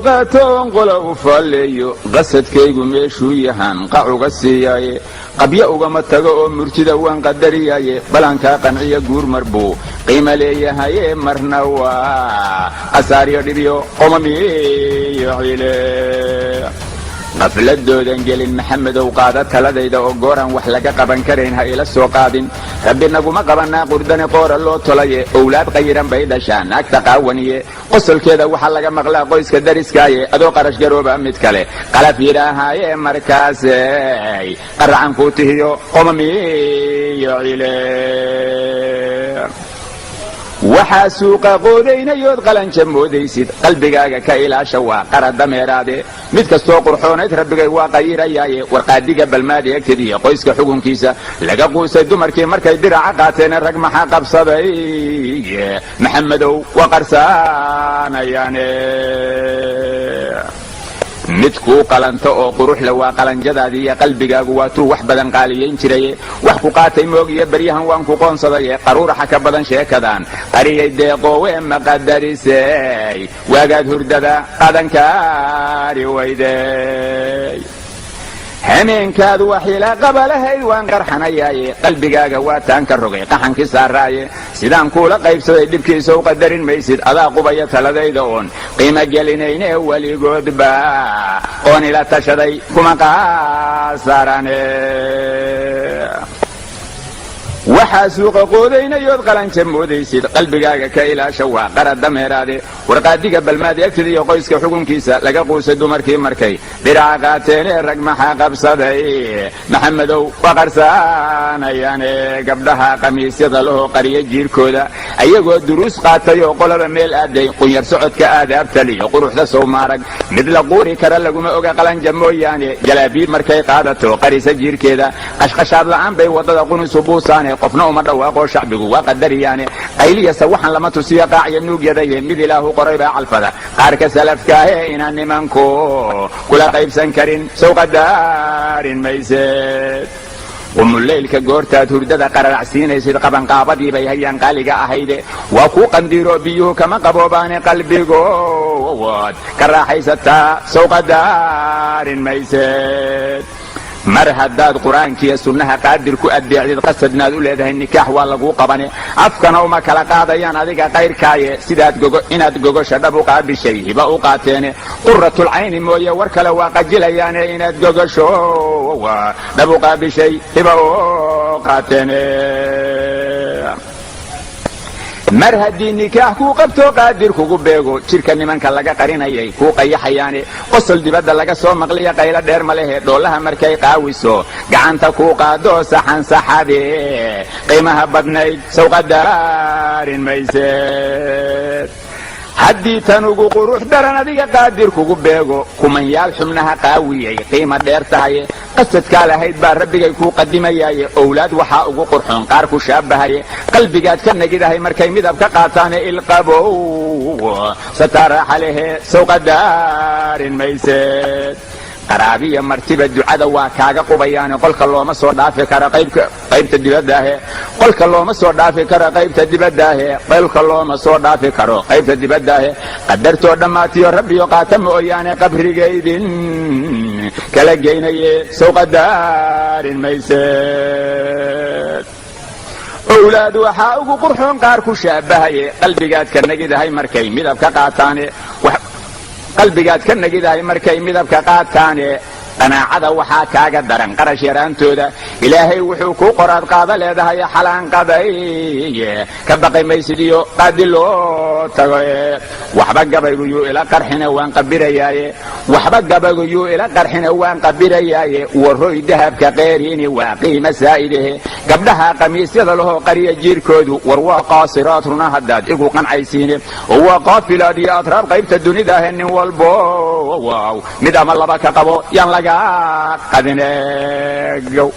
قاتون قلو فاليو قصد كيغو ميشو يهان قعو قسياي قبيا وقما تغو مرتدا وان قدرياي بلانكا قنعي قور مربو قيمة ليهاي مرنوا قساريو ديبيو قممي يعيلي قفلت دودن جلين محمد وقادت كلديدا وقوران وحلقا قبان كرينها إلى السوقادين ربنا قوما قبانا قردان قور اللو طلعي أولاد غيران بيدشان اكتقاونيه قصل كده وحلقا مغلا قويس كداريسكاي أدو قرش جروبا متكالي قلب يراهاي مركاسي قرعان فوتهيو قممي يعيلي waxaa suuqa qoodaynayood qalanka moodaysid qalbigaaga ka ilaasha waa qarada meeraade mid kastoo qurxoonayd rabbigay waa qayirayaaye warqaadiga balmaadi agtadiya qoyska xukunkiisa laga quusay dumarkii markay diraca qaateen rag maxaa qabsaday maxamedow waa qarsaanayaane midku qalanto oo qurux la waa qalanjadaadii iyo qalbigaagu waa tuu wax badan qaaliyeyn jiray wax ku qaatay moogiyo baryahan waan ku qoonsaday qaruuraxa ka badan sheekadan qariyay deeqoowe maqadarisay waagaad hurdada qadankaari wayday hameenkaadu waxila qabalahayd waan qarxanayaaye qalbigaaga waa taan ka rogay qaxankii saaraaye sidaan kuula qaybsaday dhibkiisa u qadarin maysid adaa qubaya taladayda oon qiimo gelinayne weligoodba oon ila tashaday kuma qaasarane waxaa suuqa qoodaynayood qalanka moodaysid qalbigaaga ka ilaasha waa qarada meeraade warqaadiga balmaadi agtida iyo qoyska xukunkiisa laga quusay dumarkii markay diraca qaateene rag maxaa qabsaday maxamedow waa qarsaanayaane gabdhaha qamiisyada lahoo qariya jiirkooda ayagoo duruus qaatay oo qolaba meel aaday qunyar socodka aadaabtaliyo quruxda sowmaarag mid la quuri kara laguma oga qalanja mooyaane jalaabiib markay qaadato qarisa jiirkeeda qashqashaad la'aan bay wadada qunusu buusaane qofna uma dhawaaqo shacbigu waa qadariyaane qayliyasa waxaan lama tusiyo qaaciya nuugyadaye mid ilaahu qoray baa calfada qaarka salafkaahe inaan nimanku kula qaybsan karin sow qadaarin mayseed qumuleylka goortaad hurdada qararacsiinaysid qabanqaabadii bay hayaan qaaliga ahayde waa kuu qandiiro biyuhu kama qaboobaane qalbigood ka raaxaysataa sow qadaarin mayseed mar haddaad qur-aankiiyo sunnaha qaadir ku addeecdid qasadnaad u leedahay nikaax waa laguu qabane afkana uma kala qaadayaan adiga qayrkaaye sidaad inaad gogosha dhab u qaabishay hiba u qaateene quratulcayni mooye war kale waa qajilayaane inaad gogosho dhab u qaabishay hiba u qaateene mar haddii nikaax kuu qabto qaadir kugu beego jirka nimanka laga qarinayay kuu qayaxayaane qosol dibadda laga soo maqliya qaylo dheer ma lehe dhoolaha markay qaawiso gacanta kuu qaado saxan saxade qiimaha badnayd sow qadaarin mayseed haddii tan ugu qurux daran adiga qaadir kugu beego kumanyaal xubnaha qaawiyay qiimo dheer tahaye qasadkaa lahayd baa rabbigay kuu qadimayaaye owlaad waxaa ugu qurxoon qaar ku shaabahaye qalbigaad ka nagidahay markay midab ka qaataane ilqabow sataraaxa lehe sow qadaarin mayseed qaraabiya martiba ducada waa kaaga qubayaane qolka looma soo dhaafi kara qaybta dibadaahe qolka looma soo dhaafi kara qaybta dibadaahe qolka looma soo dhaafi karo qaybta dibadaahe qadartoo dhammaatiyo rabbiyo qaata mooyaane qabrigaydin kala geynaye sow qadaarin mayseed owlaad waxaa ugu qurxoon qaar ku shaabahaye qalbigaad ka nagidahay markay midab ka qaataane qalbigaad ka nagidahay markay midabka qaataane qanaacada waxaa kaaga daran qarash yaraantooda ilaahay wuxuu kuu qoraad qaada leedahay xalaanqaday ka baqay maysid iyo qaadi loo tago waxba gabaygu yuu ila qarxina waan qabirayaaye waxba gabaygu yuu ila qarxina waan qabirayaaye waroy dahabka qeeriini waa qiimo saa'idahe gabdhaha qamiisyada lahoo qariya jiirkoodu war waa qaasiraad runa haddaad igu qancaysiine oo waa qaafilaad iyo atraab qaybta dunidaahe nin walbo mid ama laba ka qabo yaan laga qadineegow